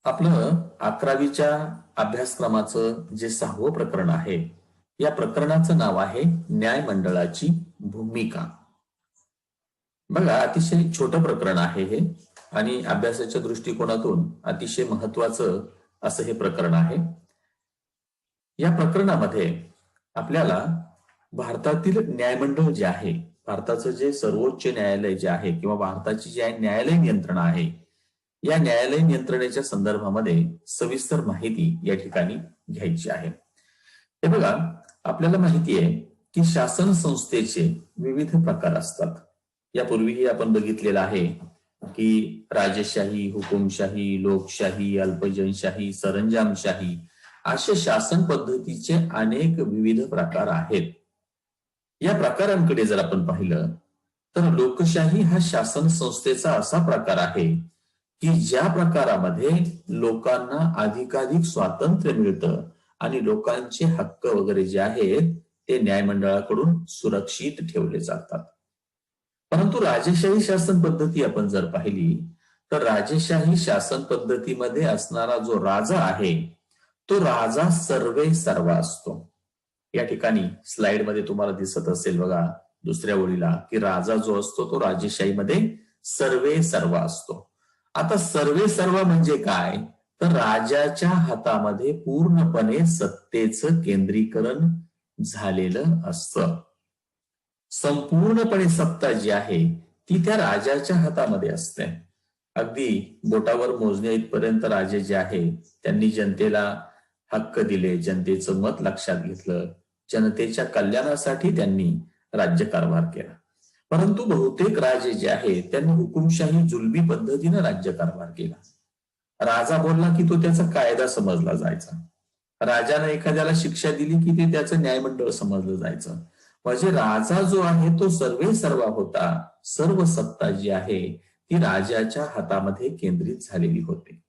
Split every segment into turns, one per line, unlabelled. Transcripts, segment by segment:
आपलं 11वीच्या अभ्यासक्रमाचं जे 6वं प्रकरण आहे, या प्रकरणाचं नाव आहे न्याय मंडळाची भूमिका. बघा, अतिशय छोटं प्रकरण आहे हे आणि अभ्यासाच्या दृष्टिकोनातून अतिशय महत्वाचं असं हे प्रकरण आहे. या प्रकरणामध्ये आपल्याला भारतातील न्यायमंडळ जे आहे, भारताचं जे सर्वोच्च न्यायालय जे आहे किंवा भारताची जी आहे न्यायालयीन यंत्रणा आहे, या न्यायालयीन यंत्रणेच्या संदर्भामध्ये सविस्तर माहिती या ठिकाणी घ्यायची आहे. हे बघा, आपल्याला माहिती आहे की शासन संस्थेचे विविध प्रकार असतात. यापूर्वीही आपण बघितलेलं आहे की राजेशाही, हुकुमशाही, लोकशाही, अल्पजनशाही, सरंजामशाही असे शासन पद्धतीचे अनेक विविध प्रकार आहेत. या प्रकारांकडे जर आपण पाहिलं तर लोकशाही हा शासन संस्थेचा असा प्रकार आहे की ज्या प्रकारामध्ये लोकांना अधिकाधिक स्वातंत्र्य मिळतं आणि लोकांचे हक्क वगैरे जे आहेत ते न्यायमंडळाकडून सुरक्षित ठेवले जातात. परंतु राजेशाही शासन पद्धती आपण जर पाहिली तर राजेशाही शासन पद्धतीमध्ये असणारा जो राजा आहे तो राजा सर्वे सर्वा असतो. या ठिकाणी स्लाइडमध्ये तुम्हाला दिसत असेल बघा, दुसऱ्या ओळीला, की राजा जो असतो तो राजेशाहीमध्ये सर्वे सर्वा असतो. आता सर्वे सर्व म्हणजे काय, तर राजाच्या हातामध्ये पूर्णपणे सत्तेचं केंद्रीकरण झालेलं असतं. संपूर्णपणे सत्ता जी आहे ती त्या राजाच्या हातामध्ये असते. अगदी बोटावर मोजण्या इथपर्यंत राजे जे आहे त्यांनी जनतेला हक्क दिले, जनतेचं मत लक्षात घेतलं, जनतेच्या कल्याणासाठी त्यांनी राज्यकारभार केला. परंतु बहुतेक राजे जे आहेत त्यांनी हुकुमशाही जुलमी पद्धतीने राज्यकारभार केला. राजा बोलला की तो त्याचा कायदा समजला जायचा. राजाने एखाद्याला शिक्षा दिली की ते त्याचं न्यायमंडळ समजलं जायचं. म्हणजे राजा जो आहे तो सर्वे सर्वा होता. सर्व सत्ता जी आहे ती राजाच्या हातामध्ये केंद्रित झालेली होती.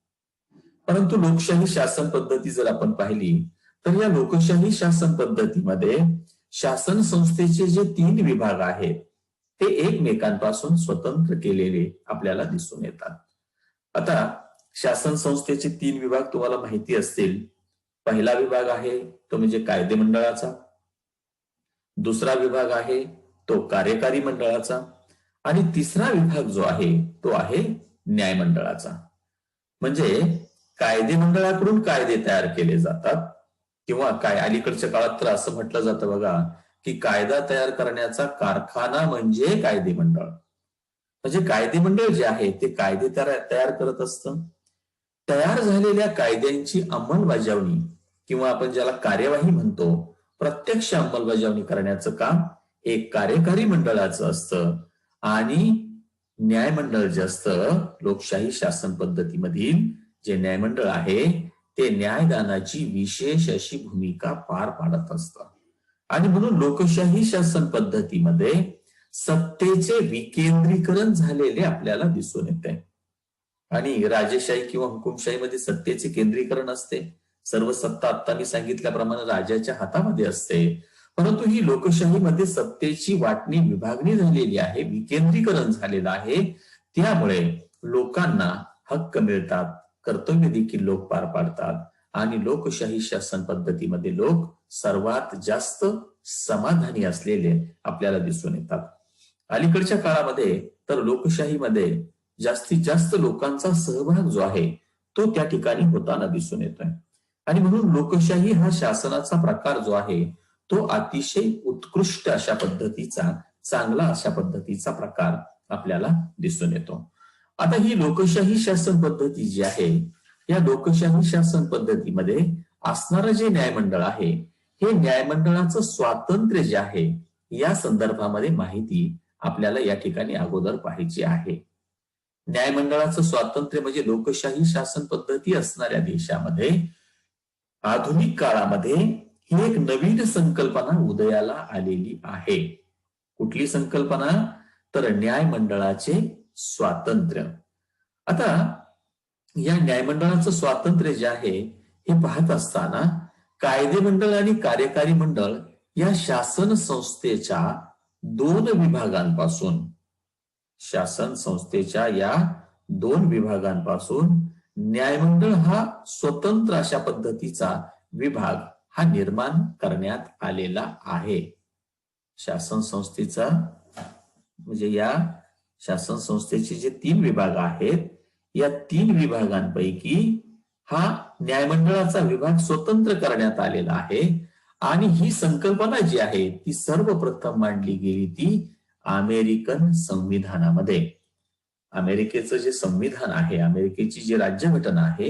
परंतु लोकशाही शासन पद्धती जर आपण पाहिली तर या लोकशाही शासन पद्धतीमध्ये शासन संस्थेचे जे 3 विभाग आहेत ते एकमेकांपासून स्वतंत्र केलेले आपल्याला दिसून येतात. आता शासन संस्थेचे 3 विभाग तुम्हाला माहिती असतील. पहिला विभाग आहे तो म्हणजे कायदे मंडळाचा, दुसरा विभाग आहे तो कार्यकारी मंडळाचा आणि तिसरा विभाग जो आहे तो आहे न्याय मंडळाचा. म्हणजे कायदे मंडळाकडून कायदे तयार केले जातात किंवा काय अलीकडच्या काळात तर असं म्हटलं जातं बघा की कायदा तयार करण्याचा कारखाना म्हणजे कायदे मंडळ. म्हणजे कायदे मंडळ जे आहे ते कायदे तयार करत असतं. तयार झालेल्या कायद्यांची अंमलबजावणी किंवा आपण ज्याला कार्यवाही म्हणतो, प्रत्यक्ष अंमलबजावणी करण्याचं काम एक कार्यकारी मंडळाचं असतं आणि न्यायमंडळ जे असतं, लोकशाही शासन पद्धतीमधील जे न्यायमंडळ आहे ते न्यायदानाची विशेष अशी भूमिका पार पाडत असतं. आणि म्हणून लोकशाही शासन पद्धतीमध्ये सत्तेचे विकेंद्रीकरण झालेले आपल्याला दिसून येते. आणि राजेशाही किंवा हुकुमशाहीमध्ये सत्तेचे केंद्रीकरण असते. सर्व सत्ता आता मी सांगितल्याप्रमाणे राजाच्या हातामध्ये असते. परंतु ही लोकशाहीमध्ये सत्तेची वाटणी विभागणी झालेली आहे, विकेंद्रीकरण झालेलं आहे. त्यामुळे लोकांना हक्क मिळतात, कर्तव्य देखील लोक पार पाडतात आणि लोकशाही शासन पद्धतीमध्ये लोक सर्वात जास्त समाधानी असलेले आपल्याला दिसून येतात. अलीकडच्या काळामध्ये तर लोकशाहीमध्ये जास्तीत जास्त लोकांचा सहभाग जो आहे तो त्या ठिकाणी होताना दिसून येतोय. आणि म्हणून लोकशाही हा शासनाचा प्रकार जो आहे तो अतिशय उत्कृष्ट अशा पद्धतीचा, चांगला अशा पद्धतीचा प्रकार आपल्याला दिसून येतो. आता ही लोकशाही शासन पद्धती जी आहे, या लोकशाही शासन पद्धतीमध्ये असणारं जे न्यायमंडळ आहे, हे न्यायमंडळाचं स्वातंत्र्य जे आहे या संदर्भामध्ये माहिती आपल्याला या ठिकाणी अगोदर पाहायची आहे. न्यायमंडळाचं स्वातंत्र्य म्हणजे लोकशाही शासन पद्धती असणाऱ्या देशामध्ये आधुनिक काळामध्ये ही एक नवीन संकल्पना उदयाला आलेली आहे. कुठली संकल्पना, तर न्यायमंडळाचे स्वातंत्र्य. आता या न्यायमंडळाचं स्वातंत्र्य जे आहे हे पाहत असताना कायदे मंडळ आणि कार्यकारी मंडळ या शासन संस्थेच्या 2 विभागांपासून, शासन संस्थेच्या या 2 विभागांपासून न्यायमंडळ हा स्वतंत्र अशा पद्धतीचा विभाग हा निर्माण करण्यात आलेला आहे. शासन संस्थेचा म्हणजे या शासन संस्थेचे जे 3 विभाग आहेत, या 3 विभागांपैकी हा न्यायमंडळाचा विभाग स्वतंत्र करण्यात आलेला आहे. आणि ही संकल्पना जी आहे ती सर्वप्रथम मांडली गेली ती अमेरिकन संविधानामध्ये. अमेरिकेचं जे संविधान आहे, अमेरिकेची जी राज्यघटना आहे,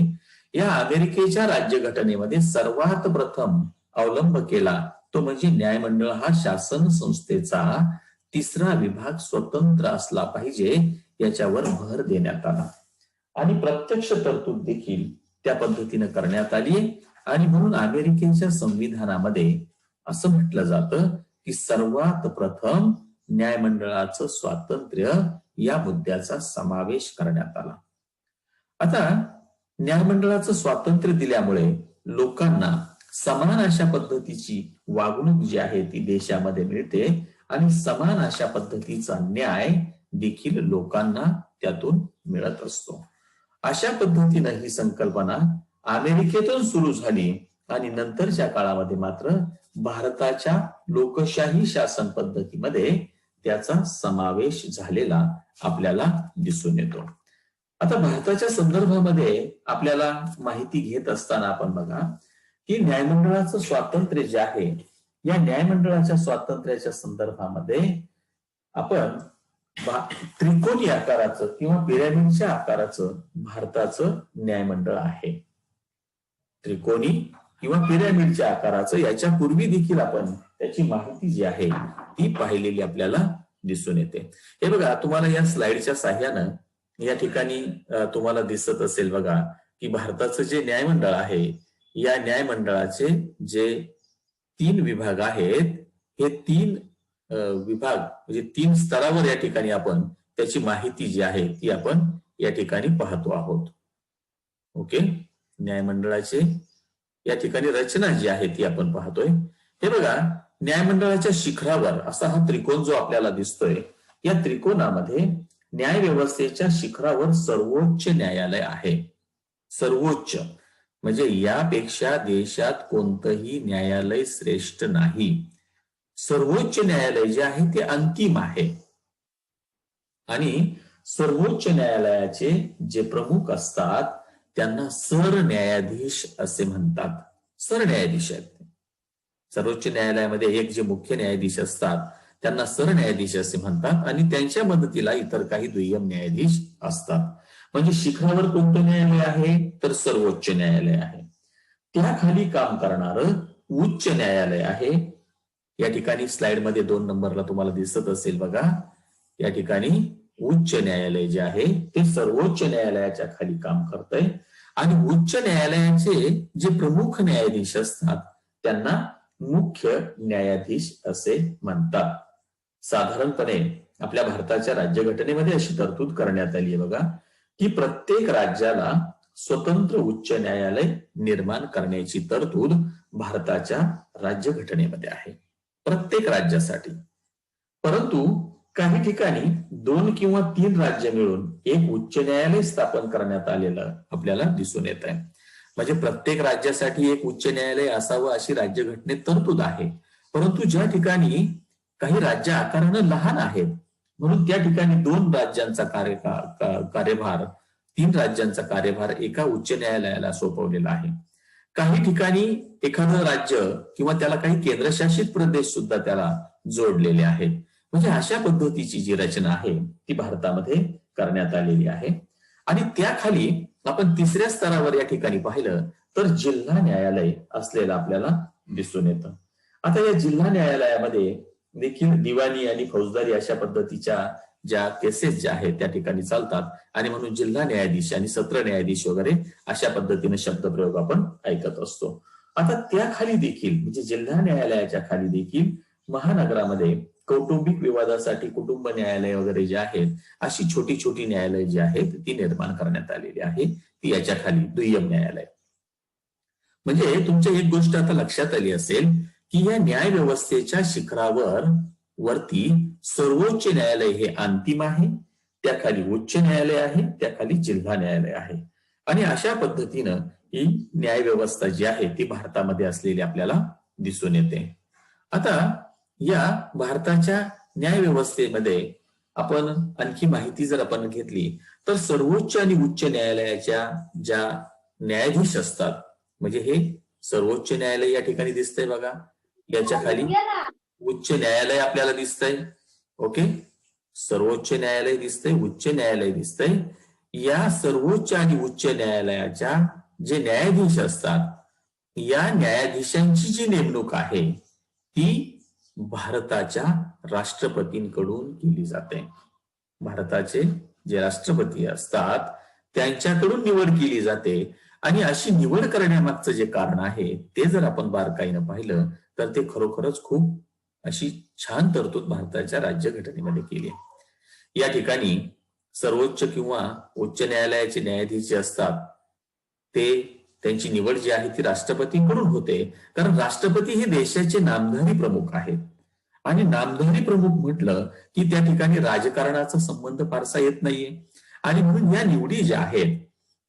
या अमेरिकेच्या राज्यघटनेमध्ये सर्वात प्रथम अवलंब केला तो म्हणजे न्यायमंडळ हा शासन संस्थेचा 3रा विभाग स्वतंत्र असला पाहिजे याच्यावर भर देण्यात आला. आणि प्रत्यक्ष तरतूद देखील त्या पद्धतीने करण्यात आली. आणि म्हणून अमेरिकेच्या संविधानामध्ये असं म्हटलं जातं की सर्वात प्रथम न्यायमंडळाचं स्वातंत्र्य या मुद्द्याचा समावेश करण्यात आला. आता न्यायमंडळाचं स्वातंत्र्य दिल्यामुळे लोकांना समान अशा पद्धतीची वागणूक जी आहे ती देशामध्ये मिळते आणि समान अशा पद्धतीचा न्याय देखील लोकांना त्यातून मिळत असतो. अशा पद्धतीनं ही संकल्पना अमेरिकेतून सुरू झाली आणि नंतरच्या काळामध्ये मात्र भारताच्या लोकशाही शासन पद्धतीमध्ये त्याचा समावेश झालेला आपल्याला दिसून येतो. आता भारताच्या संदर्भामध्ये आपल्याला माहिती घेत असताना आपण बघा की न्यायमंडळाचं स्वातंत्र्य जे आहे, या न्यायमंडळाच्या स्वातंत्र्याच्या संदर्भामध्ये आपण त्रिकोणी आकाराचं किंवा पिरॅमिडच्या आकाराचं भारताचं न्यायमंडळ आहे. त्रिकोणी किंवा पिरॅमिडच्या आकाराचं याच्यापूर्वी देखील आपण त्याची माहिती जी आहे ती पाहिलेली आपल्याला दिसून येते. हे बघा, तुम्हाला या स्लाइडच्या साह्यानं या ठिकाणी तुम्हाला दिसत असेल बघा की भारताचं जे न्यायमंडळ आहे, या न्यायमंडळाचे जे 3 विभाग आहेत, हे 3 विभाग म्हणजे 3 स्तरावर या ठिकाणी आपण त्याची माहिती जी आहे ती आपण या ठिकाणी पाहतो आहोत. ओके, न्यायमंडळाचे या ठिकाणी रचना जी आहे ती आपण पाहतोय. हे बघा, न्यायमंडळाच्या शिखरावर असा हा त्रिकोण जो आपल्याला दिसतोय, या त्रिकोणामध्ये न्याय व्यवस्थेच्या शिखरावर सर्वोच्च न्यायालय आहे. सर्वोच्च म्हणजे यापेक्षा देशात कोणतंही न्यायालय श्रेष्ठ नाही. सर्वोच्च न्यायालय जे आहे ते अंतिम आहे. आणि सर्वोच्च न्यायालयाचे जे प्रमुख असतात त्यांना सरन्यायाधीश असे म्हणतात. सरन्यायाधीश आहेत. सर्वोच्च न्यायालयामध्ये एक जे मुख्य न्यायाधीश असतात त्यांना सरन्यायाधीश असे म्हणतात आणि त्यांच्या मदतीला इतर काही दुय्यम न्यायाधीश असतात. म्हणजे शिखरावर कोणतं न्यायालय आहे तर सर्वोच्च न्यायालय आहे. त्याखाली काम करणारं उच्च न्यायालय आहे. या ठिकाणी स्लाइडमध्ये 2 नंबरला तुम्हाला दिसत असेल बघा, या ठिकाणी उच्च न्यायालय जे आहे ते सर्वोच्च न्यायालयाच्या खाली काम करतंय. आणि उच्च न्यायालयाचे जे प्रमुख न्यायाधीश असतात त्यांना मुख्य न्यायाधीश असे म्हणतात. साधारणपणे आपल्या भारताच्या राज्यघटनेमध्ये अशी तरतूद करण्यात आली आहे बघा की प्रत्येक राज्याला स्वतंत्र उच्च न्यायालय निर्माण करण्याची तरतूद भारताच्या राज्यघटनेमध्ये आहे, प्रत्येक राज्यासाठी. परंतु काही ठिकाणी 2 किंवा 3 राज्य मिळून एक उच्च न्यायालय स्थापन करण्यात आलेलं आपल्याला दिसून येत आहे. म्हणजे प्रत्येक राज्यासाठी एक उच्च न्यायालय असावं अशी राज्यघटनेत तरतूद आहे. परंतु ज्या ठिकाणी काही राज्य आकारानं लहान आहेत म्हणून त्या ठिकाणी 2 राज्यांचा कार्यभार 3 राज्यांचा कार्यभार एका उच्च न्यायालयाला सोपवलेला आहे. काही ठिकाणी एखादं राज्य किंवा त्याला काही केंद्रशासित प्रदेश सुद्धा त्याला जोडलेले आहेत. म्हणजे अशा पद्धतीची जी रचना आहे ती भारतामध्ये करण्यात आलेली आहे. आणि त्याखाली आपण 3ऱ्या स्तरावर या ठिकाणी पाहिलं तर जिल्हा न्यायालय असलेलं आपल्याला दिसून येतं. आता या जिल्हा न्यायालयामध्ये देखील दिवाणी आणि फौजदारी अशा पद्धतीच्या ज्या केसेस ज्या आहेत त्या ठिकाणी चालतात आणि म्हणून जिल्हा न्यायाधीश आणि सत्र न्यायाधीश वगैरे अशा पद्धतीने शब्दप्रयोग आपण ऐकत असतो. आता त्याखाली देखील म्हणजे जिल्हा न्यायालयाच्या खाली देखील महानगरामध्ये कौटुंबिक विवादासाठी कुटुंब न्यायालय वगैरे जे आहेत अशी छोटी छोटी न्यायालय जी आहेत ती निर्माण करण्यात आलेली आहे. ती याच्या खाली दुय्यम न्यायालय. म्हणजे तुमच्या एक गोष्ट आता लक्षात आली असेल की या न्याय व्यवस्थेच्या शिखरावर वरती सर्वोच्च न्यायालय हे अंतिम आहे, त्याखाली उच्च न्यायालय आहे, त्याखाली जिल्हा न्यायालय आहे. आणि अशा पद्धतीनं ही न्याय व्यवस्था जी आहे ती भारतामध्ये असलेली आपल्याला दिसून येते. आता या भारताच्या न्याय व्यवस्थेमध्ये आपण आणखी माहिती जर आपण घेतली तर सर्वोच्च आणि उच्च न्यायालयाच्या ज्या न्यायाधीश असतात, म्हणजे हे सर्वोच्च न्यायालय या ठिकाणी दिसतंय बघा, याच्या खाली उच्च न्यायालय आपल्याला दिसतंय. ओके, सर्वोच्च न्यायालय दिसतंय, उच्च न्यायालय दिसतंय. या सर्वोच्च आणि उच्च न्यायालयाच्या जे न्यायाधीश असतात, या न्यायाधीशांची जी नेमणूक आहे ती भारताच्या राष्ट्रपतींकडून केली जाते. भारताचे जे राष्ट्रपती असतात त्यांच्याकडून निवड केली जाते. आणि अशी निवड करण्यामागचं जे कारण आहे ते जर आपण बारकाईनं पाहिलं तर ते खरोखरच खूप अशी छान तरतूद भारताच्या राज्यघटनेमध्ये केली आहे. या ठिकाणी सर्वोच्च किंवा उच्च न्यायालयाचे न्यायाधीश जे असतात ते त्यांची निवड जी आहे ती राष्ट्रपतींकडून होते, कारण राष्ट्रपती हे देशाचे नामधारी प्रमुख आहेत. आणि नामधारी प्रमुख म्हटलं की त्या ठिकाणी राजकारणाचा संबंध फारसा येत नाहीये. आणि म्हणून या निवडी ज्या आहेत,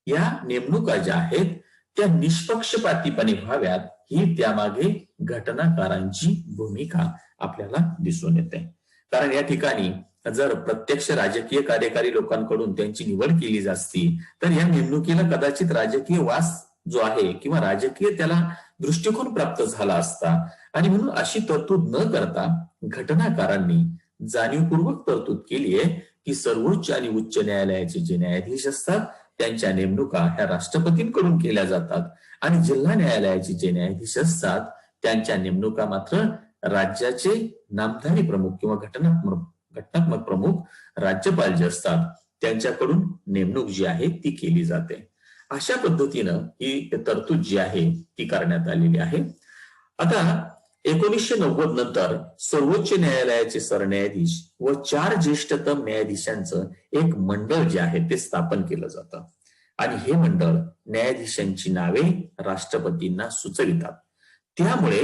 या नेमणुका ज्या आहेत त्या निष्पक्षपातीपणे व्हाव्यात ही त्यामागे घटनाकारांची भूमिका आपल्याला दिसून येते. कारण या ठिकाणी जर प्रत्यक्ष राजकीय कार्यकारी लोकांकडून त्यांची निवड केली असती तर या नेमणुकीला कदाचित राजकीय वास जो आहे किंवा राजकीय त्याला दृष्टिकोन प्राप्त झाला असता. आणि म्हणून अशी तरतूद न करता घटनाकारांनी जाणीवपूर्वक तरतूद केली आहे की सर्वोच्च आणि उच्च न्यायालयाचे जे न्यायाधीश असतात त्यांच्या नेमणुका ह्या राष्ट्रपतींकडून केल्या जातात आणि जिल्हा न्यायालयाचे जे न्यायाधीश असतात त्यांच्या नेमणुका मात्र राज्याचे नामधारी प्रमुख किंवा घटनात्मक प्रमुख राज्यपाल जे असतात त्यांच्याकडून नेमणूक जी आहे ती केली जाते. अशा पद्धतीनं ही तरतूद जी आहे ती करण्यात आलेली आहे. आता 1990 नंतर सर्वोच्च न्यायालयाचे सरन्यायाधीश व 4 ज्येष्ठतम न्यायाधीशांचं एक मंडळ जे आहे ते स्थापन केलं जातं आणि हे मंडळ न्यायाधीशांची नावे राष्ट्रपतींना सुचवितात. त्यामुळे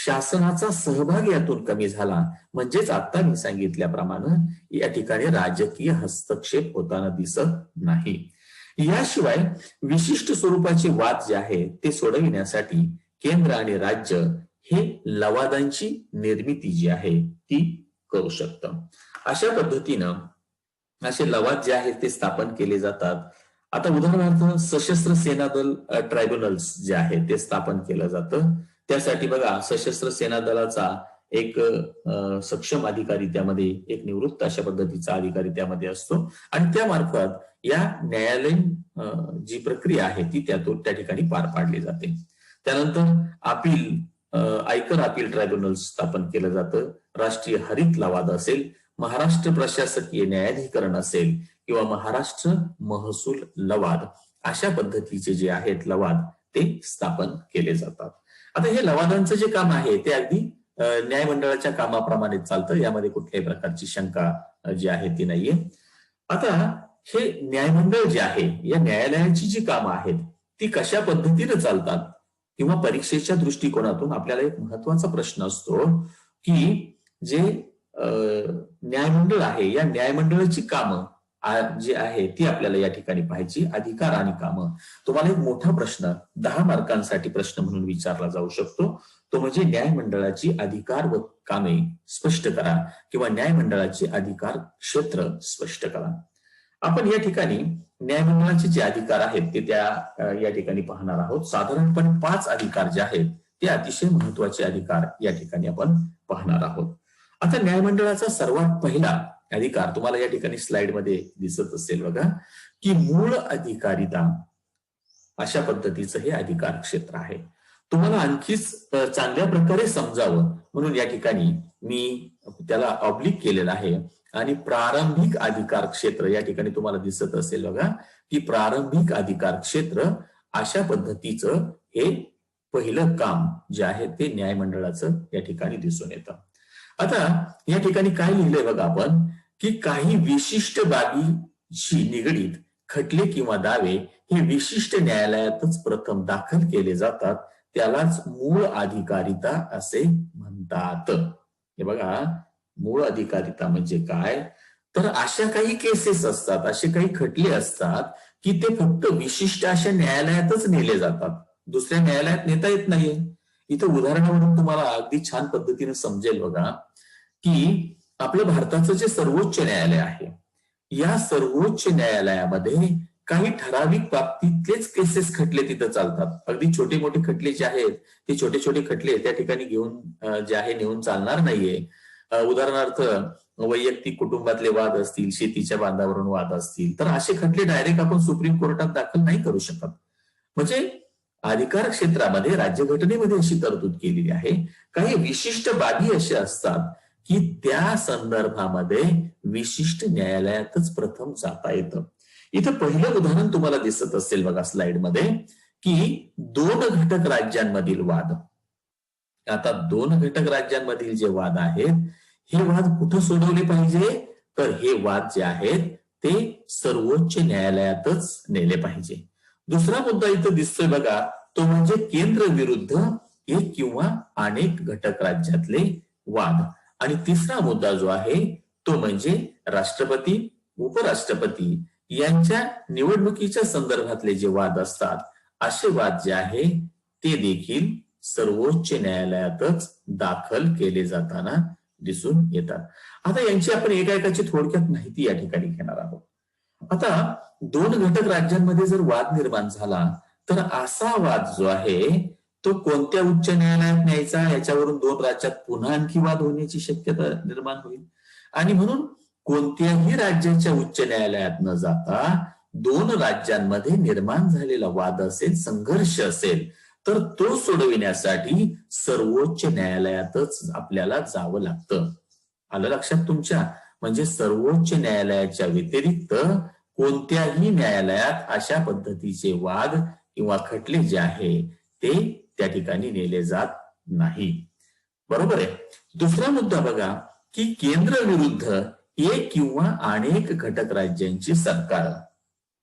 शासनाचा सहभाग यातून कमी झाला. म्हणजेच आता मी सांगितल्याप्रमाणे या ठिकाणी राजकीय हस्तक्षेप होताना दिसत नाही. याशिवाय विशिष्ट स्वरूपाचे वाद जे आहे ते सोडविण्यासाठी केंद्र आणि राज्य हे लवादांची निर्मिती जी आहे ती करू शकतं. अशा पद्धतीनं असे लवाद जे आहेत ते स्थापन केले जातात. आता उदाहरणार्थ सशस्त्र सेना दल ट्रायब्युनल्स जे आहे ते स्थापन केलं जातं. त्यासाठी बघा सशस्त्र सेना दलाचा एक सक्षम अधिकारी त्यामध्ये, एक निवृत्त अशा पद्धतीचा अधिकारी त्यामध्ये असतो आणि त्यामार्फत या न्यायालयीन जी प्रक्रिया आहे ती त्या ठिकाणी पार पाडली जाते. त्यानंतर आयकर अपील ट्रायब्युनल स्थापन केलं जातं. राष्ट्रीय हरित लवाद असेल, महाराष्ट्र प्रशासकीय न्यायाधिकरण असेल किंवा महाराष्ट्र महसूल लवाद, अशा पद्धतीचे जे आहेत लवाद ते स्थापन केले जातात. आता हे लवादांचं जे काम आहे ते अगदी न्यायमंडळाच्या कामाप्रमाणे चालतं, यामध्ये कुठल्याही प्रकारची शंका जी आहे ती नाहीये. आता हे न्यायमंडळ जे आहे या न्यायालयाची जी कामं आहेत ती कशा पद्धतीने चालतात किंवा परीक्षेच्या दृष्टिकोनातून आपल्याला एक महत्वाचा प्रश्न असतो की जे न्यायमंडळ आहे या न्यायमंडळाची कामं जी आहे ती आपल्याला या ठिकाणी पाहायची. अधिकार आणि कामं. तुम्हाला एक मोठा प्रश्न 10 मार्कांसाठी प्रश्न म्हणून विचारला जाऊ शकतो. तो म्हणजे न्यायमंडळाची अधिकार व कामे स्पष्ट करा किंवा न्यायमंडळाचे अधिकार क्षेत्र स्पष्ट करा. आपण या ठिकाणी न्यायमंडळाचे जे अधिकार आहेत ते या ठिकाणी पाहणार आहोत. साधारणपणे 5 अधिकार जे आहेत ते अतिशय महत्वाचे अधिकार या ठिकाणी आपण पाहणार आहोत. आता न्यायमंडळाचा सर्वात पहिला अधिकार तुम्हाला या ठिकाणी स्लाइडमध्ये दिसत असेल बघा, की मूळ अधिकारिता. अशा पद्धतीचं हे अधिकार क्षेत्र आहे. तुम्हाला आणखीच चांगल्या प्रकारे समजावं म्हणून या ठिकाणी मी त्याला ऑब्लिक केलेला आहे. आणि प्रारंभिक अधिकार क्षेत्र या ठिकाणी तुम्हाला दिसत असेल बघा, की प्रारंभिक अधिकार क्षेत्र अशा पद्धतीचं हे पहिलं काम जे आहे ते न्यायमंडळाचं या ठिकाणी दिसून येतं. आता या ठिकाणी काय लिहिलंय बघा आपण, की काही विशिष्ट बाबीशी निगडीत खटले किंवा दावे हे विशिष्ट न्यायालयातच प्रथम दाखल केले जातात, त्यालाच मूळ अधिकारिता असे म्हणतात. हे बघा, मूळ अधिकारिता म्हणजे काय, तर अशा काही केसेस असतात, असे काही खटले असतात की ते फक्त विशिष्ट अशा न्यायालयातच नेले जातात, दुसऱ्या न्यायालयात नेता येत नाहीये. इथं उदाहरणावरून तुम्हाला अगदी छान पद्धतीने समजेल बघा, की आपलं भारताचं जे सर्वोच्च न्यायालय आहे, या सर्वोच्च न्यायालयामध्ये काही ठराविक बाबतीतलेच केसेस खटले तिथं चालतात. अगदी छोटे मोठे खटले जे आहेत ते छोटे छोटे खटले त्या ठिकाणी घेऊन जे आहे नेऊन चालणार नाहीये. उदाहरणार्थ वैयक्तिक कुटुंबातले वाद असतील, शेतीच्या बांधावरून वाद असतील, तर असे खटले डायरेक्ट आपण सुप्रीम कोर्टात दाखल नाही करू शकत. म्हणजे अधिकार क्षेत्रामध्ये राज्यघटनेमध्ये अशी तरतूद केलेली आहे. काही विशिष्ट बाबी अशा असतात की त्या संदर्भामध्ये विशिष्ट न्यायालयातच प्रथम जाता येतं. इथं पहिलं उदाहरण तुम्हाला दिसत असेल बघा स्लाइडमध्ये, की 2 घटक राज्यांमधील वाद. आता 2 घटक राज्यांमधील जे वाद आहेत, हे वाद कुठं सोडवले पाहिजे, तर हे वाद जे आहेत ते सर्वोच्च न्यायालयातच नेले पाहिजे. दुसरा मुद्दा इथं दिसतोय बघा, तो म्हणजे केंद्र विरुद्ध एक किंवा अनेक घटक राज्यातले वाद. आणि तिसरा मुद्दा जो आहे तो म्हणजे राष्ट्रपती, उपराष्ट्रपती यांच्या निवडणुकीच्या संदर्भातले जे वाद असतात, असे वाद जे आहे ते देखील सर्वोच्च न्यायालयातच दाखल केले जाताना दिसून येतात. आता यांची आपण एकाएकाची थोडक्यात माहिती या ठिकाणी घेणार आहोत. आता 2 घटक राज्यांमध्ये जर वाद निर्माण झाला, तर असा वाद जो आहे तो कोणत्या उच्च न्यायालयात न्यायचा, याच्यावरून 2 राज्यात पुन्हा आणखी वाद होण्याची शक्यता निर्माण होईल. आणि म्हणून कोणत्याही राज्याच्या उच्च न्यायालयात न जाता 2 राज्यांमध्ये निर्माण झालेला वाद असेल, संघर्ष असेल, तर तो सोडविण्यासाठी सर्वोच्च न्यायालयातच आपल्याला जावं लागतं. आलं लक्षात तुमच्या? म्हणजे सर्वोच्च न्यायालयाच्या व्यतिरिक्त कोणत्याही न्यायालयात अशा पद्धतीचे वाद किंवा खटले जे आहे ते त्या ठिकाणी नेले जात नाही. बरोबर आहे. दुसरा मुद्दा बघा, की केंद्र विरुद्ध एक किंवा अनेक घटक राज्यांची सरकार.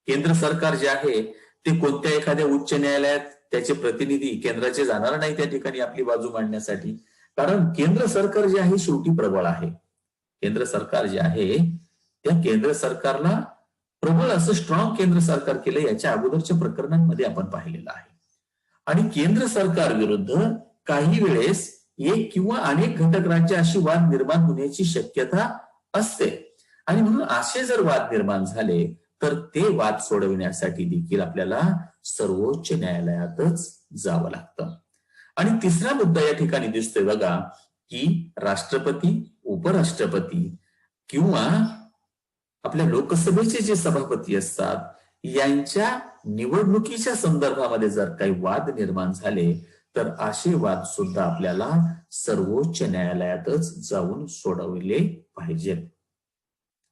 केंद्र सरकार जे आहे ते कोणत्या एखाद्या उच्च न्यायालयात त्याचे प्रतिनिधी केंद्राचे जाणार नाही त्या ठिकाणी आपली बाजू मांडण्यासाठी, कारण केंद्र सरकार जे आहे शेवटी प्रबळ आहे. केंद्र सरकार जे आहे त्या केंद्र सरकारला प्रबळ असं स्ट्रॉंग केंद्र सरकार केलं, याच्या अगोदरच्या प्रकरणांमध्ये आपण पाहिलेलं आहे. आणि केंद्र सरकार विरुद्ध काही वेळेस एक किंवा अनेक घटक राज्य अशी वाद निर्माण होण्याची शक्यता असते. आणि म्हणून असे जर वाद निर्माण झाले तर ते वाद सोडविण्यासाठी देखील आपल्याला सर्वोच्च न्यायालयातच जावं लागतं. आणि तिसरा मुद्दा या ठिकाणी दिसतोय बघा, की राष्ट्रपती, उपराष्ट्रपती किंवा आपल्या लोकसभेचे जे सभापती असतात यांच्या निवडणुकीच्या संदर्भामध्ये जर काही वाद निर्माण झाले तर असे वाद सुद्धा आपल्याला सर्वोच्च न्यायालयातच जाऊन सोडवले पाहिजेत.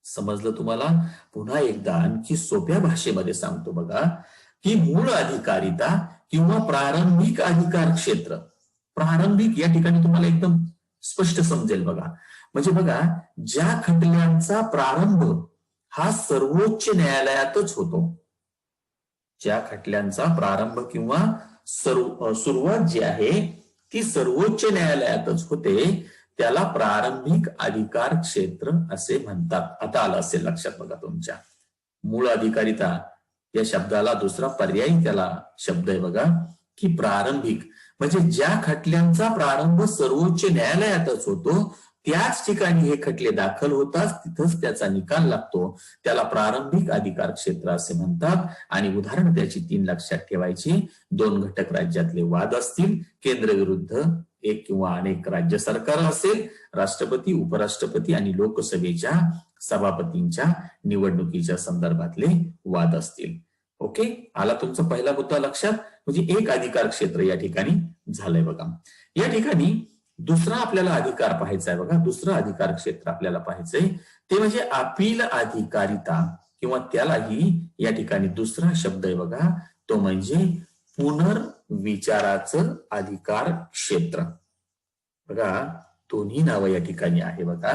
समजलं तुम्हाला? पुन्हा एकदा आणखी सोप्या भाषेमध्ये सांगतो बघा, की मूळ अधिकारिता किंवा प्रारंभिक अधिकार क्षेत्र. प्रारंभिक या ठिकाणी तुम्हाला एकदम स्पष्ट समजेल बघा. म्हणजे बघा, ज्या खटल्यांचा प्रारंभ हा सर्वोच्च न्यायालयातच होतो, ज्या खटल्यांचा प्रारंभ किंवा सुरुवात जी आहे ती सर्वोच्च न्यायालयातच होते, त्याला प्रारंभिक अधिकार क्षेत्र असे म्हणतात. आता आलं असेल लक्षात बघा तुमच्या. मूळ अधिकारिता या शब्दाला दुसरा पर्यायी त्याला शब्द आहे बघा, की प्रारंभिक. म्हणजे ज्या खटल्यांचा प्रारंभ सर्वोच्च न्यायालयातच होतो त्याच ठिकाणी हे खटले दाखल होतात, तिथंच त्याचा निकाल लागतो, त्याला प्रारंभिक अधिकार क्षेत्र असे म्हणतात. आणि उदाहरण त्याची 3 लक्षात ठेवायची. 2 घटक राज्यातले वाद असतील, केंद्र विरुद्ध एक किंवा अनेक राज्य सरकार असेल, राष्ट्रपती, उपराष्ट्रपती आणि लोकसभेच्या सभापतींच्या निवडणुकीच्या संदर्भातले वाद असतील. ओके, आला तुमचा पहिला मुद्दा लक्षात? म्हणजे एक अधिकार क्षेत्र या ठिकाणी झालंय बघा. या ठिकाणी दुसरा आपल्याला अधिकार पाहायचा आहे बघा. दुसरं अधिकार क्षेत्र आपल्याला पाहायचंय ते म्हणजे अपील अधिकारिता, किंवा त्यालाही या ठिकाणी दुसरा शब्द आहे बघा, तो म्हणजे पुनर्विचाराचं अधिकार क्षेत्र. बघा, दोन्ही नावं या ठिकाणी आहे बघा,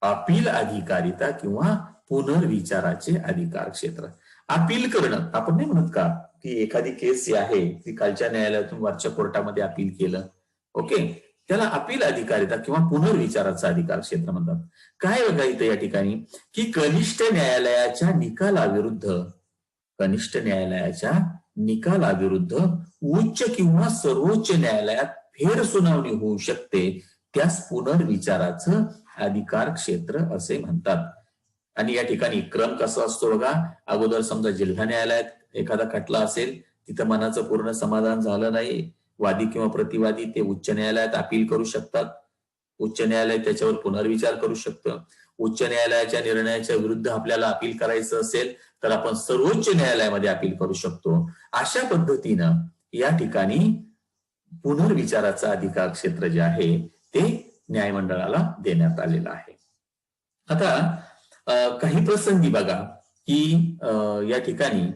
अपील अधिकारिता किंवा पुनर्विचाराचे अधिकार क्षेत्र. अपील करणं, आपण नाही म्हणत का की एखादी केस जी आहे ती खालच्या न्यायालयातून वरच्या कोर्टामध्ये अपील केलं, ओके, त्याला अपील अधिकारिता किंवा पुनर्विचाराचा अधिकार क्षेत्र म्हणतात. काय बघा इथं या ठिकाणी, की कनिष्ठ न्यायालयाच्या निकालाविरुद्ध कनिष्ठ न्यायालयाच्या निकालाविरुद्ध उच्च किंवा सर्वोच्च न्यायालयात फेरसुनावणी होऊ शकते, त्यास पुनर्विचाराचं अधिकार क्षेत्र असे म्हणतात. आणि या ठिकाणी क्रम कसा असतो बघा, अगोदर समजा जिल्हा न्यायालयात एखादा खटला असेल, तिथं मनाचं पूर्ण समाधान झालं नाही, वादी किंवा प्रतिवादी ते उच्च न्यायालयात अपील करू शकतात. उच्च न्यायालय त्याच्यावर पुनर्विचार करू शकतं. उच्च न्यायालयाच्या निर्णयाच्या विरुद्ध आपल्याला अपील करायचं असेल तर आपण सर्वोच्च न्यायालयामध्ये अपील करू शकतो. अशा पद्धतीनं या ठिकाणी पुनर्विचाराचा अधिकार क्षेत्र जे आहे ते न्यायमंडळाला देण्यात आलेलं आहे. आता काही प्रसंगी बघा की या ठिकाणी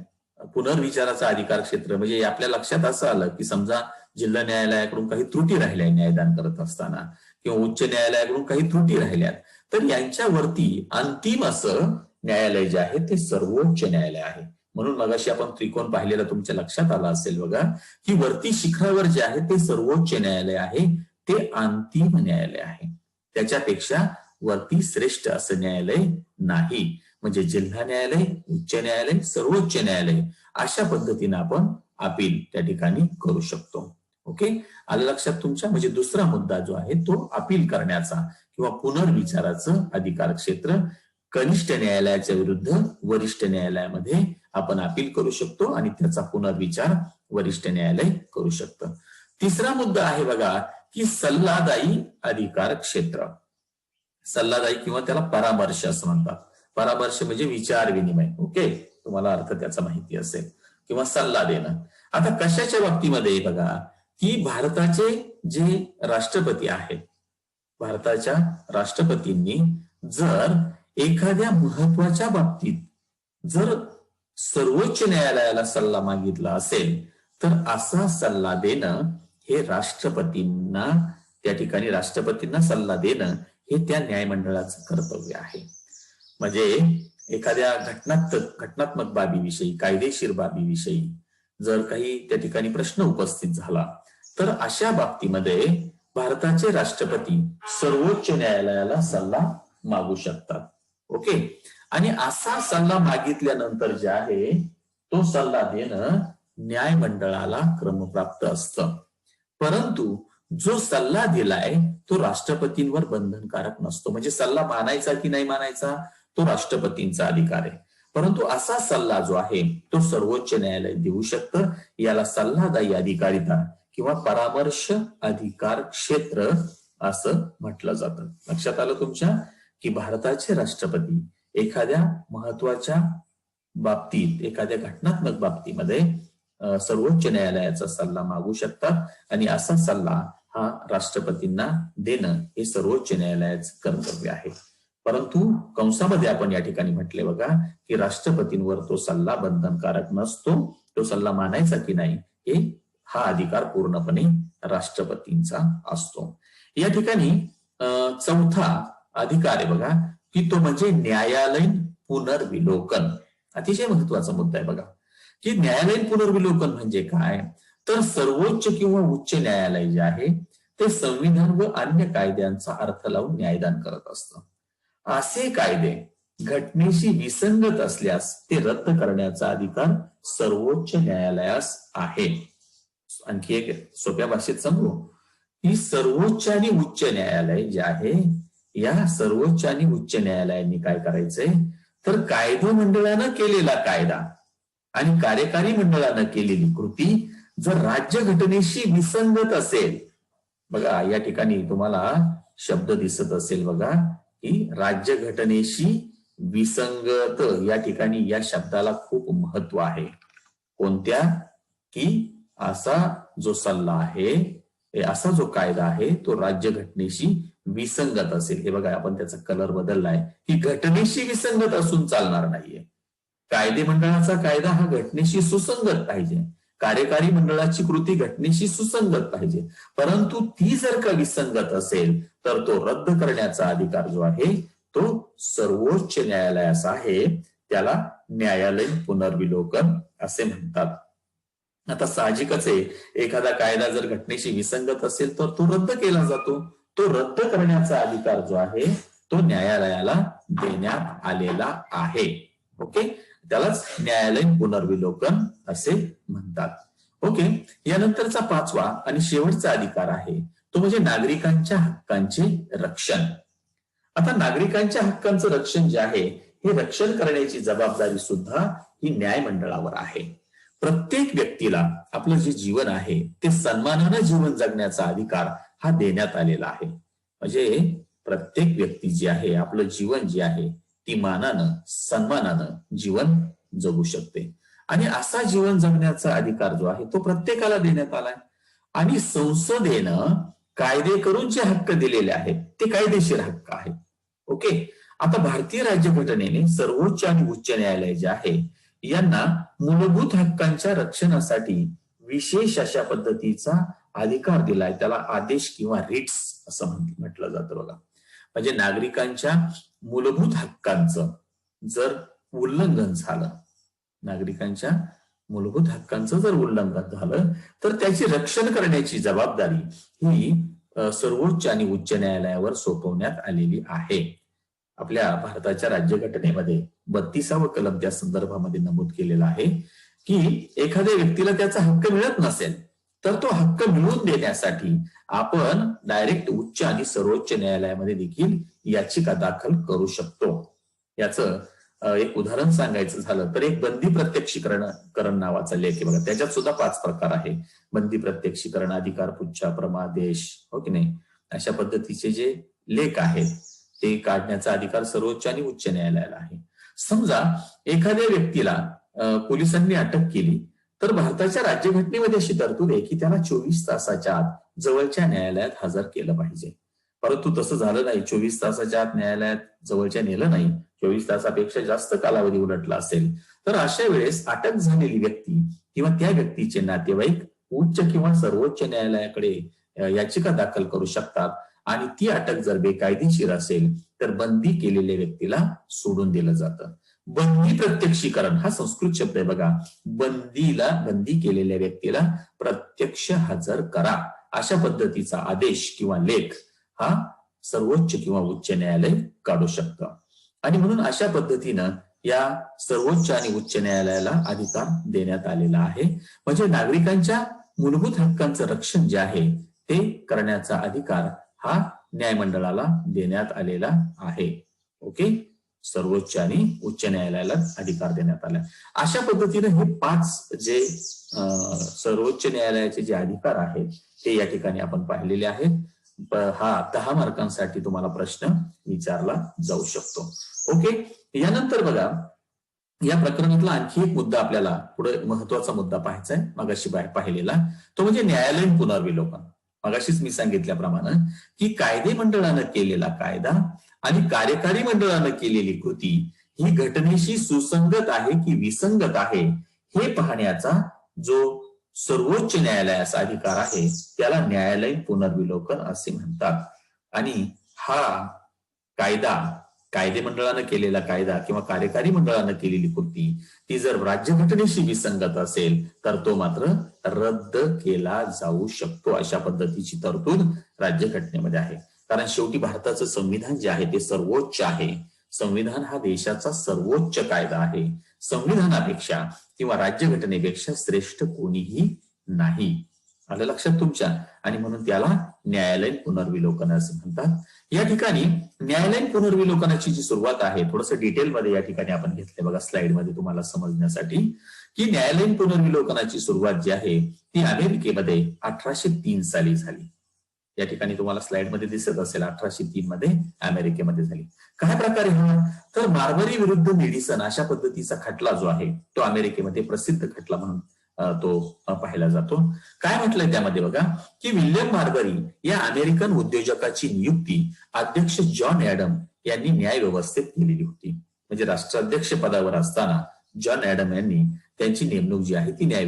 पुनर्विचाराचा अधिकार क्षेत्र म्हणजे आपल्या लक्षात असं आलं की समजा जिल्हा न्यायालयाकडून काही त्रुटी राहिल्या न्यायदान करत असताना किंवा उच्च न्यायालयाकडून काही त्रुटी राहिल्यात, तर यांच्यावरती अंतिम असं न्यायालय जे आहे ते सर्वोच्च न्यायालय आहे. म्हणून मगाशी आपण त्रिकोण पाहिलेला तुमच्या लक्षात आला असेल बघा, की वरती शिखरावर जे आहे ते सर्वोच्च न्यायालय आहे, ते अंतिम न्यायालय आहे. त्याच्यापेक्षा वरती श्रेष्ठ असं न्यायालय नाही. म्हणजे जिल्हा न्यायालय, उच्च न्यायालय, सर्वोच्च न्यायालय अशा पद्धतीने आपण अपील त्या ठिकाणी करू शकतो. ओके, आलं लक्षात तुमच्या? म्हणजे दुसरा मुद्दा जो आहे तो अपील करण्याचा किंवा पुनर्विचाराचं अधिकार क्षेत्र. कनिष्ठ न्यायालयाच्या विरुद्ध वरिष्ठ न्यायालयामध्ये आपण अपील करू शकतो आणि त्याचा पुनर्विचार वरिष्ठ न्यायालय करू शकतं. तिसरा मुद्दा आहे बघा की सल्लादायी अधिकार क्षेत्र. सल्लादायी किंवा त्याला परामर्श असं म्हणतात. परामर्श म्हणजे विचार विनिमय. ओके, तुम्हाला अर्थ त्याचा माहिती असेल. किंवा सल्ला देणं. आता कशाच्या बाबतीमध्ये बघा की भारताचे जे राष्ट्रपती आहेत, भारताच्या राष्ट्रपतींनी जर एखाद्या महत्वाच्या बाबतीत जर सर्वोच्च न्यायालयाला सल्ला मागितला असेल तर असा सल्ला देणं हे राष्ट्रपतींना, त्या ठिकाणी राष्ट्रपतींना सल्ला देणं हे त्या न्यायमंडळाचं कर्तव्य आहे. म्हणजे एखाद्या घटनात्मक बाबीविषयी, कायदेशीर बाबीविषयी जर काही त्या ठिकाणी प्रश्न उपस्थित झाला तर अशा बाबतीमध्ये भारताचे राष्ट्रपती सर्वोच्च न्यायालयाला सल्ला मागू शकतात. ओके, आणि असा सल्ला मागितल्यानंतर जे आहे तो सल्ला देणं न्यायमंडळाला क्रमप्राप्त असतं. परंतु जो सल्ला दिलाय तो राष्ट्रपतींवर बंधनकारक नसतो. म्हणजे सल्ला मानायचा की नाही मानायचा तो राष्ट्रपतींचा अधिकार आहे. परंतु असा सल्ला जो आहे तो सर्वोच्च न्यायालय देऊ शकतं. याला सल्लादायी अधिकारिता किंवा परामर्श अधिकार क्षेत्र असं म्हटलं जातं. लक्षात आलं तुमच्या की भारताचे राष्ट्रपती एखाद्या महत्वाच्या बाबतीत, एखाद्या घटनात्मक बाबतीमध्ये सर्वोच्च न्यायालयाचा सल्ला मागू शकतात आणि असा सल्ला हा राष्ट्रपतींना देणं हे सर्वोच्च न्यायालयाचं कर्तव्य आहे. परंतु कंसामध्ये आपण या ठिकाणी म्हटले बघा की राष्ट्रपतींवर तो सल्ला बंधनकारक नसतो. तो सल्ला मानायचा की नाही हे हा अधिकार पूर्णपणे राष्ट्रपतींचा असतो. या ठिकाणी चौथा अधिकार आहे बघा की तो म्हणजे न्यायालयीन पुनर्विलोकन. अतिशय महत्वाचा मुद्दा आहे बघा की न्यायालयीन पुनर्विलोकन म्हणजे काय, तर सर्वोच्च किंवा उच्च न्यायालय जे आहे ते संविधान व अन्य कायद्यांचा अर्थ लावून न्यायदान करत असतं. असे कायदे घटनेशी विसंगत असल्यास ते रद्द करण्याचा अधिकार सर्वोच्च न्यायालयास आहे. आणखी एक सोप्या भाषेत सांगू की सर्वोच्च आणि उच्च न्यायालय जे आहे, या सर्वोच्च आणि उच्च न्यायालयांनी काय करायचंय तर कायदे मंडळानं केलेला कायदा आणि कार्यकारी मंडळानं केलेली कृती जर राज्य घटनेशी विसंगत असेल, बघा या ठिकाणी तुम्हाला शब्द दिसत असेल बघा की राज्य घटनेशी विसंगत, या ठिकाणी या शब्दाला खूप महत्व आहे. कोणत्या की असा जो सल्ला आहे, असा जो कायदा आहे तो राज्य घटनेशी विसंगत असेल. हे बघा आपण त्याचा कलर बदललाय की घटनेशी विसंगत असून चालणार नाहीये. कायदे मंडळाचा कायदा हा घटनेशी सुसंगत पाहिजे, कार्यकारी मंडळाची कृती घटनेशी सुसंगत पाहिजे. परंतु ती जर का विसंगत असेल तर तो रद्द करण्याचा अधिकार जो आहे तो सर्वोच्च न्यायालयाचा आहे. त्याला न्यायालयीन पुनर्विलोकन असे म्हणतात. आता साहजिकच आहे, एखादा कायदा जर घटनेशी विसंगत असेल तर तो रद्द केला जातो. तो रद्द करण्याचा अधिकार जो आहे तो न्यायालयाला देण्यात आलेला आहे. ओके, त्यालाच न्यायालयीन पुनर्विलोकन असे म्हणतात. ओके. यानंतरचा पाचवा आणि शेवटचा अधिकार आहे तो म्हणजे नागरिकांच्या हक्कांचे रक्षण. आता नागरिकांच्या हक्कांचं रक्षण जे आहे हे रक्षण करण्याची जबाबदारी सुद्धा ही न्यायमंडळावर आहे. प्रत्येक व्यक्तीला आपलं जे जीवन आहे ते सन्मानानं जीवन जगण्याचा अधिकार हा देण्यात आलेला आहे. म्हणजे प्रत्येक व्यक्ती जी आहे आपलं जीवन जे आहे ती मानानं सन्मानानं जीवन जगू शकते आणि असा जीवन जगण्याचा अधिकार जो आहे तो प्रत्येकाला देण्यात आलाय. आणि संसदेनं कायदे करून जे हक्क दिलेले आहेत ते कायदेशीर हक्क आहेत. ओके. आता भारतीय राज्यघटनेने सर्वोच्च आणि उच्च न्यायालय जे आहे यांना मूलभूत हक्कांच्या रक्षणासाठी विशेष अशा पद्धतीचा अधिकार दिलाय. त्याला आदेश किंवा रिट्स असं म्हटलं जातं बघा. म्हणजे नागरिकांच्या मूलभूत हक्कांचं जर उल्लंघन झालं, नागरिकांच्या मूलभूत हक्कांचं जर उल्लंघन झालं तर त्याची रक्षण करण्याची जबाबदारी ही सर्वोच्च आणि उच्च न्यायालयावर सोपवण्यात आलेली आहे. आपल्या भारताच्या राज्यघटनेमध्ये 32वा कलम त्या संदर्भामध्ये नमूद केलेला आहे की एखाद्या व्यक्तीला त्याचा हक्क मिळत नसेल तर तो हक्क मिळवून देण्यासाठी आपण डायरेक्ट उच्च आणि सर्वोच्च न्यायालयामध्ये देखील याचिका दाखल करू शकतो. याचं एक उदाहरण सांगायचं झालं तर एक बंदी प्रत्यक्षीकरण नावाचा लेख आहे बघा. त्याच्यात सुद्धा 5 प्रकार आहे. बंदी प्रत्यक्षीकरण, अधिकार पुच्छा, प्रमादेश, हो की नाही, अशा पद्धतीचे जे लेख आहेत ते काढण्याचा अधिकार सर्वोच्च आणि उच्च न्यायालयाला आहे. समजा एखाद्या व्यक्तीला पोलिसांनी अटक केली तर भारताच्या राज्यघटनेमध्ये अशी तरतूद आहे की त्याला 24 तासाच्या आत जवळच्या न्यायालयात हजर केलं पाहिजे. परंतु तसं झालं नाही. 24 तासाच्या आत न्यायालयात जवळच्या नेलं नाही, 24 तासापेक्षा जास्त कालावधी उलटला असेल तर अशा वेळेस अटक झालेली व्यक्ती किंवा त्या व्यक्तीचे नातेवाईक उच्च किंवा सर्वोच्च न्यायालयाकडे याचिका दाखल करू शकतात आणि ती अटक जर बेकायदेशीर असेल तर बंदी केलेल्या व्यक्तीला सोडून दिलं जातं. बंदी प्रत्यक्षीकरण हा संस्कृत शब्द आहे बघा. बंदी केलेल्या व्यक्तीला प्रत्यक्ष हजर करा अशा पद्धतीचा आदेश किंवा लेख हा सर्वोच्च किंवा उच्च न्यायालय काढू शकतं. आणि म्हणून अशा पद्धतीनं या सर्वोच्च आणि उच्च न्यायालयाला अधिकार देण्यात आलेला आहे. म्हणजे नागरिकांच्या मूलभूत हक्कांचं रक्षण जे आहे ते करण्याचा अधिकार हा न्यायमंडळाला देण्यात आलेला आहे. ओके. सर्वोच्च आणि उच्च न्यायालयाला अधिकार देण्यात आला. अशा पद्धतीने हे 5 जे सर्वोच्च न्यायालयाचे जे अधिकार आहेत ते या ठिकाणी आपण पाहिलेले आहेत. हा 10 मार्कांसाठी तुम्हाला प्रश्न विचारला जाऊ शकतो. ओके. यानंतर बघा या प्रकरणातला आणखी एक मुद्दा आपल्याला पुढे महत्वाचा मुद्दा पाहायचा आहे मगाशी पाहिलेला, तो म्हणजे न्यायालयीन पुनर्विलोकन. मगाशीच मी सांगितल्याप्रमाणे की कायदे मंडळानं केलेला कायदा आणि कार्यकारी मंडळानं केलेली कृती ही घटनेशी सुसंगत आहे की विसंगत आहे हे पाहण्याचा जो सर्वोच्च न्यायालयाचा अधिकार आहे त्याला न्यायालयीन पुनर्विलोकन असे म्हणतात. आणि हा कायदे मंडळानं केलेला कायदा किंवा कार्यकारी मंडळानं केलेली कृती ती जर राज्यघटनेशी विसंगत असेल तर तो मात्र रद्द केला जाऊ शकतो. अशा पद्धतीची तरतूद राज्यघटनेमध्ये आहे. कारण शेवटी भारताचं संविधान जे आहे ते सर्वोच्च आहे. संविधान हा देशाचा सर्वोच्च कायदा आहे. संविधानापेक्षा किंवा राज्यघटनेपेक्षा श्रेष्ठ कोणीही नाही. आलं लक्षात तुमच्या? आणि म्हणून त्याला न्यायालयीन पुनर्विलोकन असं म्हणतात. या ठिकाणी न्यायालयीन पुनर्विलोकनाची जी सुरुवात आहे थोडंसं डिटेलमध्ये या ठिकाणी आपण घेतलंय बघा स्लाइडमध्ये तुम्हाला समजण्यासाठी की न्यायालयीन पुनर्विलोकनाची सुरुवात जी आहे ती अमेरिकेमध्ये 1803 साली झाली. या ठिकाणी तुम्हाला स्लाइडमध्ये दिसत असेल 1803 मध्ये अमेरिकेमध्ये झाली. काय प्रकारे हा तर मार्बरी विरुद्ध मेडिसन अशा पद्धतीचा खटला जो आहे तो अमेरिकेमध्ये प्रसिद्ध खटला म्हणून तो पाहिला जातो. काय म्हटलंय त्यामध्ये बघा की विल्यम मार्बरी या अमेरिकन उद्योजकाची नियुक्ती अध्यक्ष जॉन ऍडम यांनी न्याय व्यवस्थेत केलेली होती. म्हणजे राष्ट्राध्यक्ष पदावर असताना जॉन ऍडम यांनी त्यांची नेमणूक जी आहे ती न्याय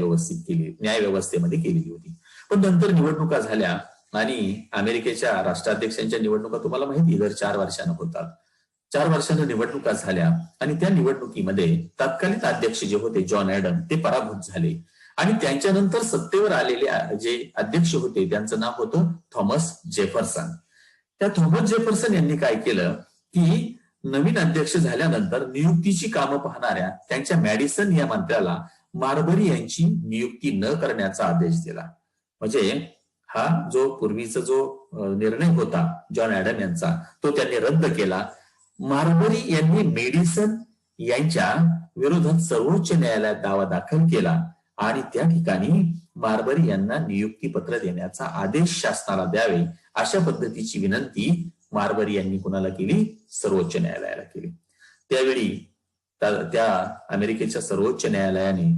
व्यवस्थेमध्ये केलेली होती. पण नंतर निवडणुका झाल्या आणि अमेरिकेच्या राष्ट्राध्यक्षांच्या निवडणुका तुम्हाला माहिती दर 4 वर्षांना होतात. 4 वर्षांना निवडणुका झाल्या आणि त्या निवडणुकीमध्ये तत्कालीन अध्यक्ष जे होते जॉन ऍडम ते पराभूत झाले आणि त्यांच्यानंतर सत्तेवर आलेले जे अध्यक्ष होते त्यांचं नाव होतं थॉमस जेफरसन. त्या थॉमस जेफरसन यांनी काय केलं की नवीन अध्यक्ष झाल्यानंतर नियुक्तीची कामं पाहणाऱ्या त्यांच्या मॅडिसन या मंत्र्याला मार्बरी यांची नियुक्ती न करण्याचा आदेश दिला. म्हणजे हा जो पूर्वीचा जो निर्णय होता जॉन ऍडम यांचा, तो त्यांनी रद्द केला. मार्बरी यांनी मेडिसन यांच्या विरोधात सर्वोच्च न्यायालयात दावा दाखल केला आणि त्या ठिकाणी मार्बरी यांना नियुक्तीपत्र देण्याचा आदेश शासनाला द्यावे अशा पद्धतीची विनंती मार्बरी यांनी कुणाला केली? सर्वोच्च न्यायालयाला केली. त्यावेळी त्या अमेरिकेच्या सर्वोच्च न्यायालयाने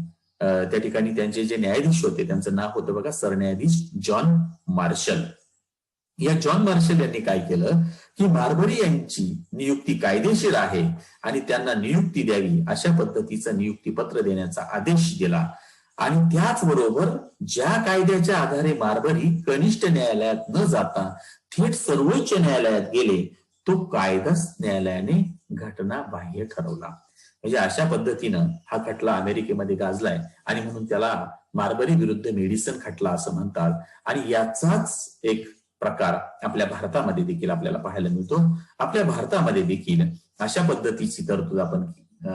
त्या ठिकाणी त्यांचे जे न्यायाधीश होते त्यांचं नाव होतं बघा सरन्यायाधीश जॉन मार्शल. या जॉन मार्शल यांनी काय केलं की मार्बरी यांची नियुक्ती कायदेशीर आहे आणि त्यांना नियुक्ती द्यावी अशा पद्धतीचं नियुक्तीपत्र देण्याचा आदेश दिला. आणि त्याचबरोबर ज्या कायद्याच्या आधारे मार्बरी कनिष्ठ न्यायालयात न जाता थेट सर्वोच्च न्यायालयात गेले, तो कायदाच न्यायालयाने घटनाबाह्य ठरवला. म्हणजे अशा पद्धतीनं हा खटला अमेरिकेमध्ये गाजलाय आणि म्हणून त्याला मार्बरी विरुद्ध मेडिसन खटला असं म्हणतात. आणि याचाच एक प्रकार आपल्या भारतामध्ये देखील आपल्याला पाहायला मिळतो. आपल्या भारतामध्ये देखील अशा पद्धतीची तरतूद आपण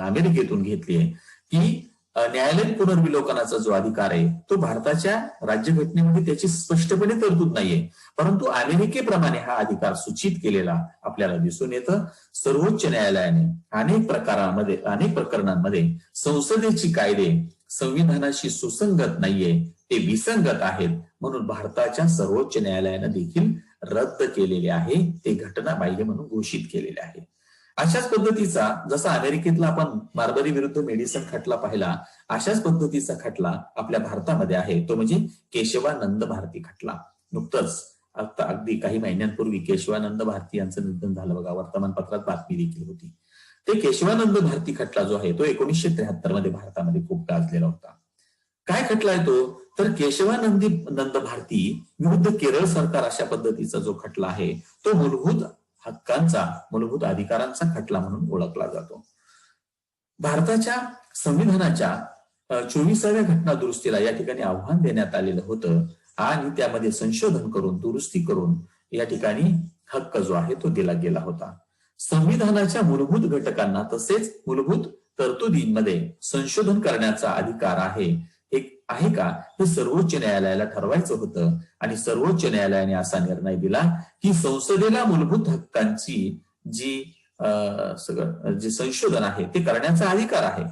अमेरिकेतून घेतली आहे की न्यायालयीन पुनर्विलोकनाचा जो अधिकार आहे तो भारताच्या राज्यघटनेमध्ये त्याची स्पष्टपणे तरतूद नाहीये, परंतु अमेरिकेप्रमाणे हा अधिकार सूचित केलेला आपल्याला दिसून येतं. सर्वोच्च न्यायालयाने अनेक प्रकरणांमध्ये संसदेची कायदे संविधानाशी सुसंगत नाहीये, ते विसंगत आहेत, म्हणून भारताच्या सर्वोच्च न्यायालयाने देखील रद्द केलेले आहे, ते घटनाबाह्य म्हणून घोषित केलेले आहे. अशाच पद्धतीचा जसा अमेरिकेतला आपण मार्बरी विरुद्ध मेडिसन खटला पाहिला, अशाच पद्धतीचा खटला आपल्या भारतामध्ये आहे, तो म्हणजे केशवानंद भारती खटला. नुकतंच आता अगदी काही महिन्यांपूर्वी केशवानंद भारती यांचं निधन झालं बघा, वर्तमानपत्रात बातमी देखील होती. ते केशवानंद भारती खटला जो आहे तो 1973 मध्ये भारतामध्ये खूप गाजलेला होता. काय खटला आहे तो? तर केशवानंद भारती विरुद्ध केरळ सरकार अशा पद्धतीचा जो खटला आहे तो मूलभूत हक्कांचा, मूलभूत अधिकारांचा खटला म्हणून ओळखला जातो. भारताच्या संविधानाच्या 24व्या घटना दुरुस्तीला या ठिकाणी आव्हान देण्यात आलेलं होतं आणि त्यामध्ये संशोधन करून दुरुस्ती करून या ठिकाणी हक्क जो आहे तो दिला गेला होता. संविधानाच्या मूलभूत घटकांना तसेच मूलभूत तरतुदींमध्ये संशोधन करण्याचा अधिकार आहे का, हे सर्वोच्च न्यायालयाला ठरवायचं होतं आणि सर्वोच्च न्यायालयाने असा निर्णय दिला की संसदेला मूलभूत हक्कांची जे संशोधन आहे ते करण्याचा अधिकार आहे,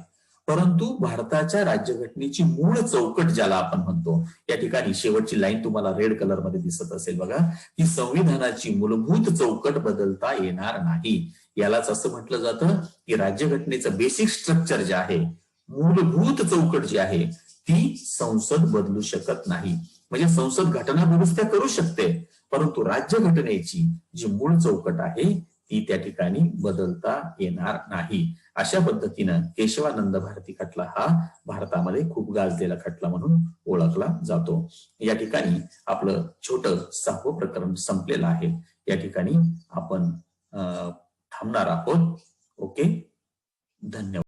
परंतु भारताच्या राज्यघटनेची मूळ चौकट ज्याला आपण म्हणतो, या ठिकाणी शेवटची लाईन तुम्हाला रेड कलर मध्ये दिसत असेल बघा, की संविधानाची मूलभूत चौकट बदलता येणार नाही. यालाच असं म्हटलं जातं की राज्यघटनेचं बेसिक स्ट्रक्चर जे आहे, मूलभूत चौकट जी आहे ती संसद बदलू शकत नाही. म्हणजे संसद घटना दुरुस्त्या करू शकते, परंतु राज्यघटनेची जी मूळ चौकट आहे ती त्या ठिकाणी बदलता येणार नाही. अशा पद्धतीनं केशवानंद भारती खटला हा भारतामध्ये खूप गाजलेला खटला म्हणून ओळखला जातो. या ठिकाणी आपलं छोटं 6वं प्रकरण संपलेलं आहे. या ठिकाणी आपण थांबणार आहोत. ओके, धन्यवाद.